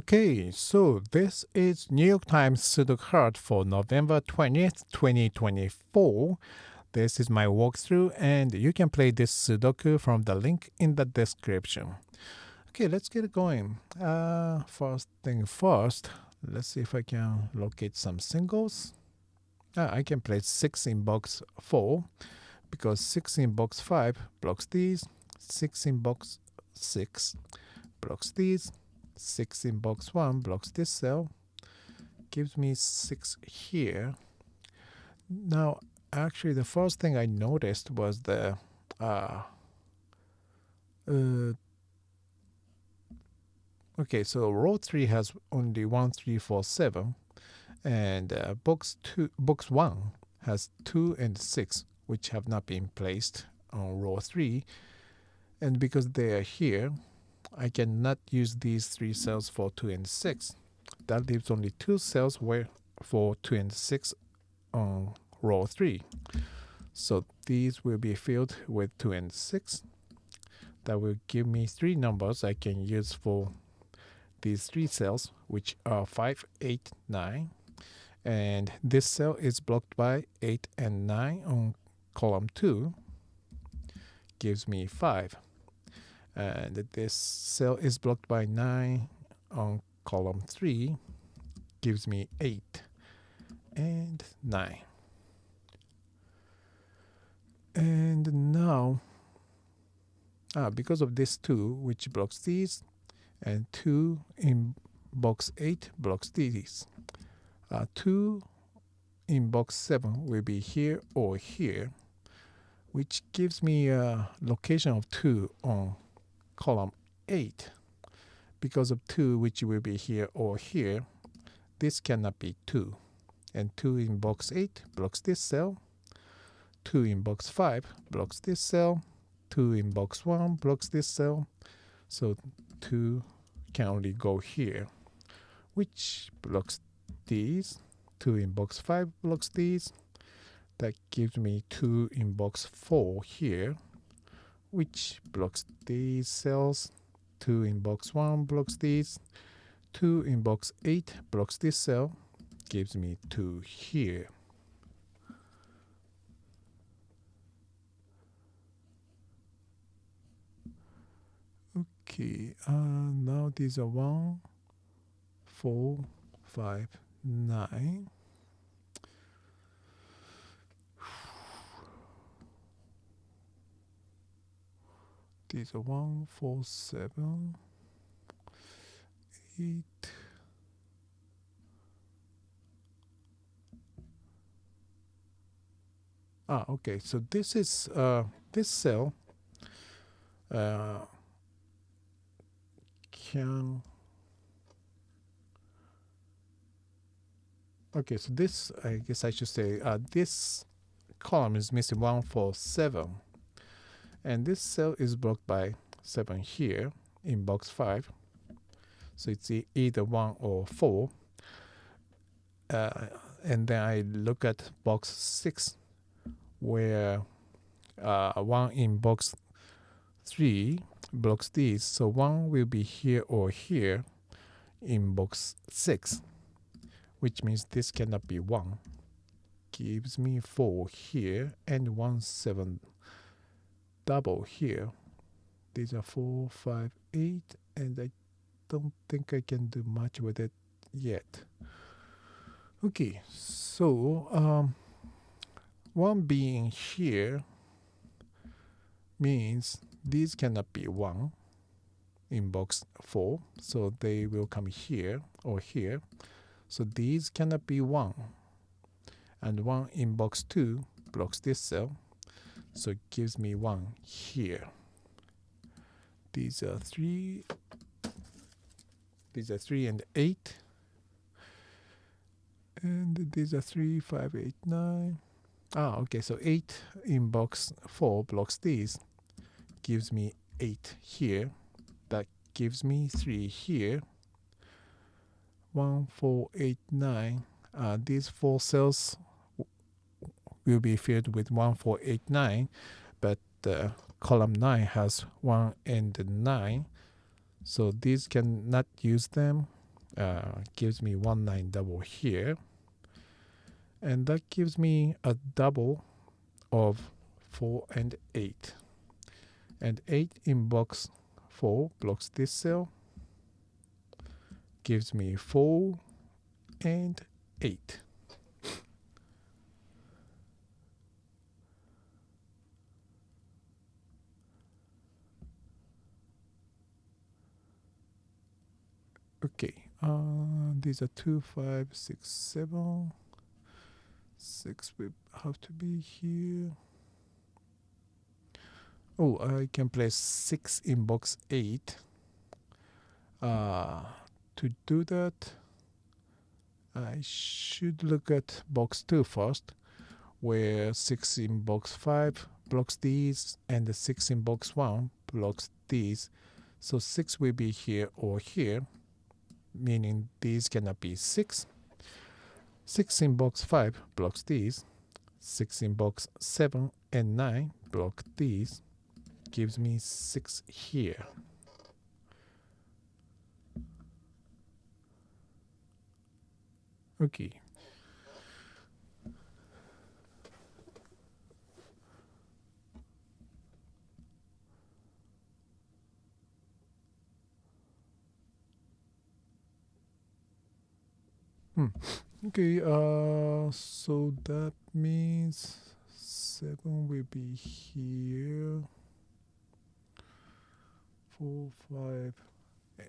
Okay, so this is New York Times Sudoku card for November 20th, 2024. This is my walkthrough, and you can play this Sudoku from the link in the description. Okay, let's get going. First thing first, let's see if I can locate some singles. I can play 6 in box 4 because 6 in box 5 blocks these, 6 in box 6 blocks these, 6 in box 1 blocks this cell, gives me 6 here. Now, actually, the first thing I noticed was the okay, so row 3 has only 1, 3, 4, 7, and box 1 has 2 and 6, which have not been placed on row 3, and because they are here, I cannot use these 3 cells for 2 and 6. That leaves only 2 cells for 2 and 6 on row 3. So these will be filled with 2 and 6. That will give me 3 numbers I can use for these 3 cells, which are 5, 8, 9. And this cell is blocked by 8 and 9 on column 2, gives me 5. And this cell is blocked by 9 on column 3, gives me 8 and 9. And now, because of this 2, which blocks these, and 2 in box 8 blocks these, 2 in box 7 will be here or here, which gives me a location of 2 on column 8. Because of 2, which will be here or here, this cannot be 2. And 2 in box 8 blocks this cell. 2 in box 5 blocks this cell. 2 in box 1 blocks this cell. So 2 can only go here, which blocks these. 2 in box 5 blocks these. That gives me 2 in box 4 here, which blocks these cells. 2 in box 1 blocks these. 2 in box 8 blocks this cell, gives me 2 here. Okay, now these are 1, 4, 5, 9. These are 1, 4, 7, 8. Okay, so this is this cell can. Okay, so this, I guess I should say, this column is missing 1, 4, 7. And this cell is blocked by 7 here in box 5. So it's either 1 or 4. And then I look at box 6, where 1 in box 3 blocks these. So 1 will be here or here in box 6, which means this cannot be 1. Gives me 4 here and 1, 7 double here. These are 4, 5, 8, and I don't think I can do much with it yet. Okay, so 1 being here means these cannot be 1 in box 4, so they will come here or here. So these cannot be 1. And 1 in box 2 blocks this cell, so it gives me 1 here. These are 3. These are 3 and 8. And these are 3, 5, 8, 9. Okay, so 8 in box 4 blocks these, gives me 8 here. That gives me 3 here. 1, 4, 8, 9. These 4 cells will be filled with 1, 4, 8, 9, but column 9 has 1 and 9, so these cannot use them. gives me 1 9 double here, and that gives me a double of 4 and 8, and 8 in box 4 blocks this cell, gives me 4 and 8. Okay, these are 2 5 6 7. 6 will have to be here. Oh, I can place 6 in box 8. To do that, I should look at box 2 first, where 6 in box 5 blocks these, and the 6 in box 1 blocks these. So 6 will be here or here, meaning these cannot be 6. 6 in box 5 blocks these. 6 in box 7 and 9 block these. Gives me 6 here. Okay. Okay, so that means 7 will be here. 4, 5,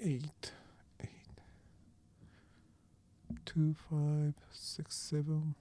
8, 8, 2, 5, 6, 7.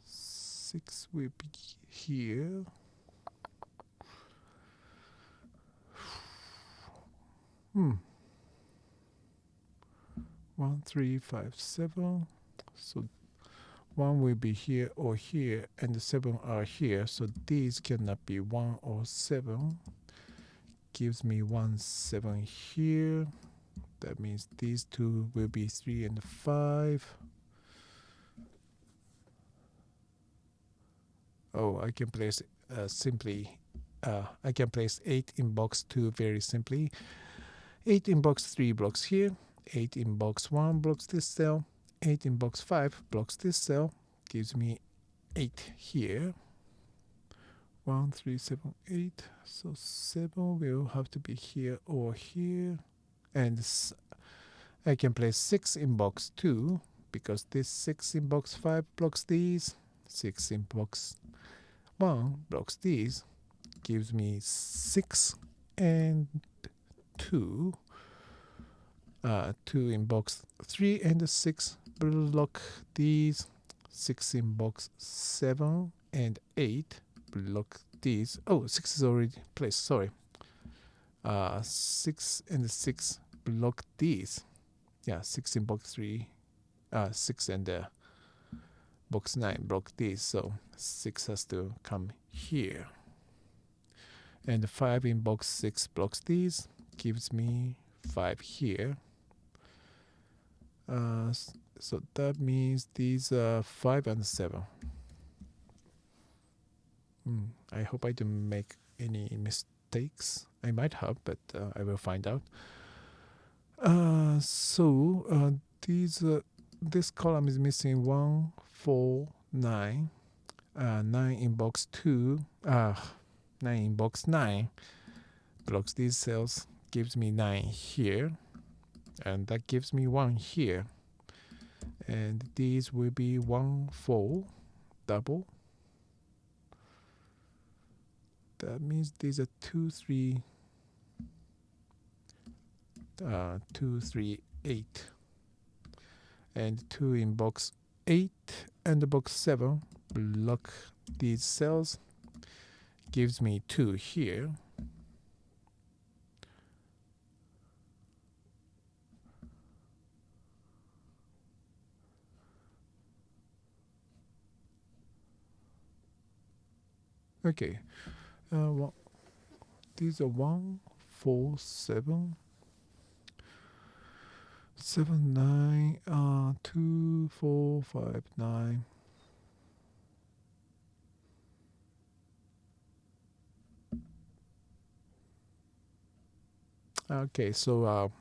6 will be here. Hmm. 1, 3, 5, 7. So 1 will be here or here, and the 7 are here. So these cannot be 1 or 7. Gives me 1, 7 here. That means these two will be 3 and 5. Oh, I can place simply. I can place 8 in box 2 very simply. 8 in box 3 blocks here. 8 in box 1 blocks this cell. 8 in box 5 blocks this cell. Gives me 8 here. 1, 3, 7, 8. So 7 will have to be here or here. And I can place 6 in box 2 because this 6 in box 5 blocks these. 6 in box 1 blocks these. Gives me 6 and 2. 2 in box 3 and 6 block these. 6 in box 7 and 8 block these. Oh, 6 is already placed, sorry. 6 and 6 block these. Yeah, 6 in box 3. 6 and box 9 block these. So 6 has to come here. And 5 in box 6 blocks these. Gives me 5 here. So that means these are 5 and 7. I hope I don't make any mistakes. I might have, but I will find out. So this column is missing 1, 4, 9. 9 in box 2. 9 in box 9 blocks these cells. Gives me 9 here. And that gives me 1 here. And these will be 1, 4, double. That means these are 2, 3, 2, 3, 8. And 2 in box 8 and the box 7 block these cells. Gives me 2 here. Okay. Well, these are 1, 4, 7. 7, 9, 2, 4, 5, 9. Okay, so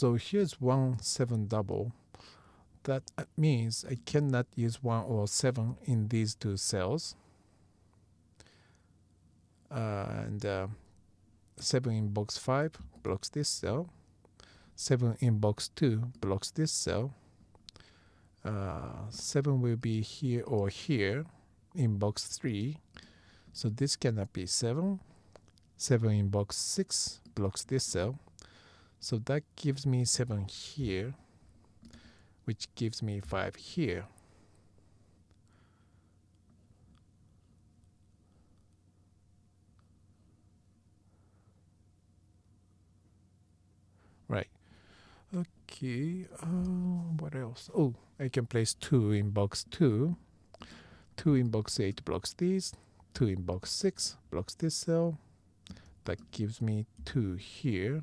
So here's 1 7 double. That means I cannot use 1 or 7 in these two cells. And 7 in box 5 blocks this cell. 7 in box 2 blocks this cell. 7 will be here or here in box 3. So this cannot be 7. 7 in box 6 blocks this cell. So that gives me 7 here, which gives me 5 here. Right. Okay. What else? Oh, I can place 2 in box 2. 2 in box 8 blocks these. 2 in box 6 blocks this cell. That gives me 2 here.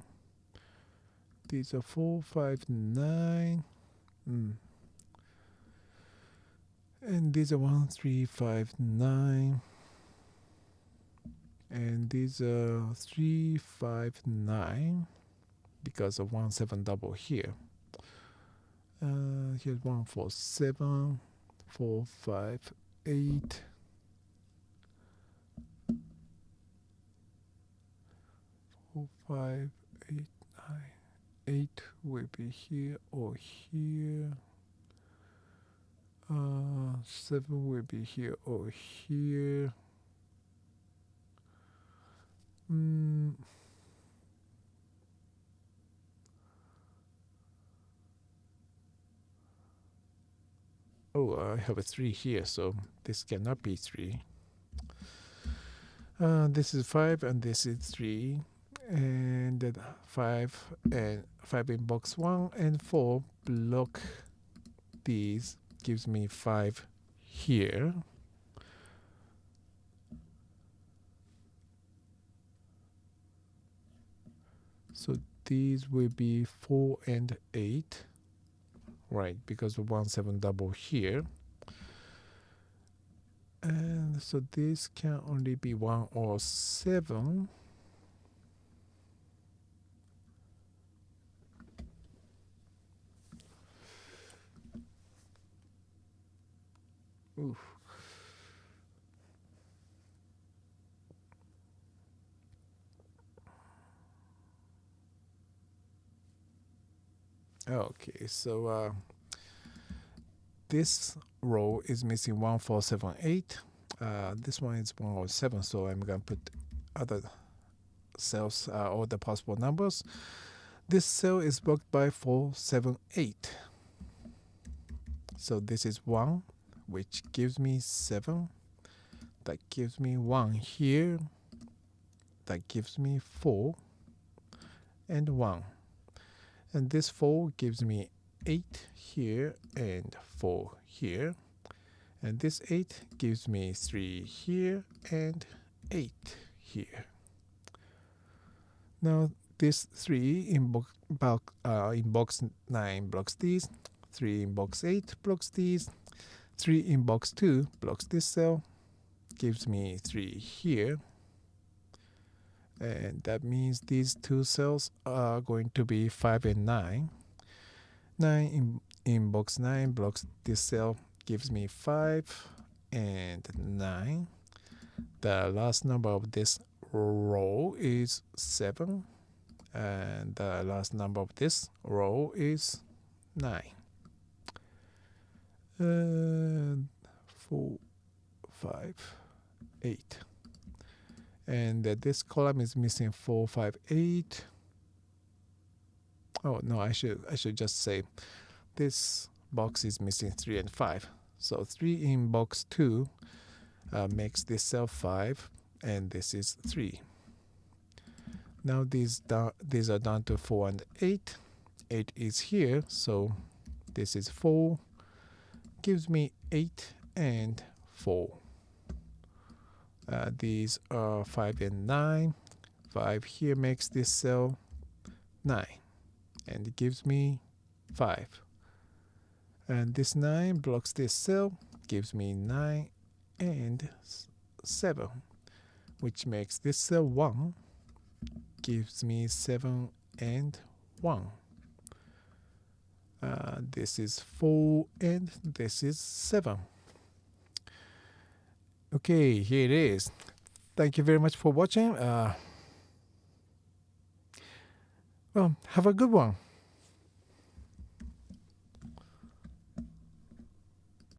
These are 4, 5, 9. And these are 1, 3, 5, 9. And these are 3, 5, 9. Because of 1, 7 double here. Here's 1, 4, 7. 4, 5, 8. 4, 5, 8, 9. 8 will be here or here. 7 will be here or here. Oh, I have a 3 here, so this cannot be 3. This is 5 and this is 3. And then 5 and 5 in box 1 and 4 block these, gives me 5 here. So these will be 4 and 8. Right, because of 1 7 double here. And so this can only be 1 or 7. Oof. Okay, so this row is missing 1 4 7 8. This one is 1 or 7, so I'm going to put other cells or the possible numbers. This cell is blocked by 4 7 8. So this is 1, which gives me 7. That gives me 1 here. That gives me 4 and 1. And this 4 gives me 8 here and 4 here. And this 8 gives me 3 here and 8 here. Now this 3 in box 9 blocks these. 3 in box 8 blocks these. 3 in box 2 blocks this cell. Gives me 3 here. And that means these two cells are going to be 5 and 9. 9 in box 9 blocks this cell, gives me 5 and 9. The last number of this row is 7. And the last number of this row is 9. 4, 5, 8. And this column is missing 4, 5, 8. Oh no, I should just say this box is missing 3 and 5. So 3 in box 2 makes this cell 5, and this is 3. Now these are down to 4 and 8. 8 is here, so this is 4. Gives me 8 and 4. These are 5 and 9. 5 here makes this cell 9. And it gives me 5. And this 9 blocks this cell, gives me 9 and 7. Which makes this cell 1. Gives me 7 and 1. This is 4 and this is 7. Okay, here it is. Thank you very much for watching. Well, have a good one.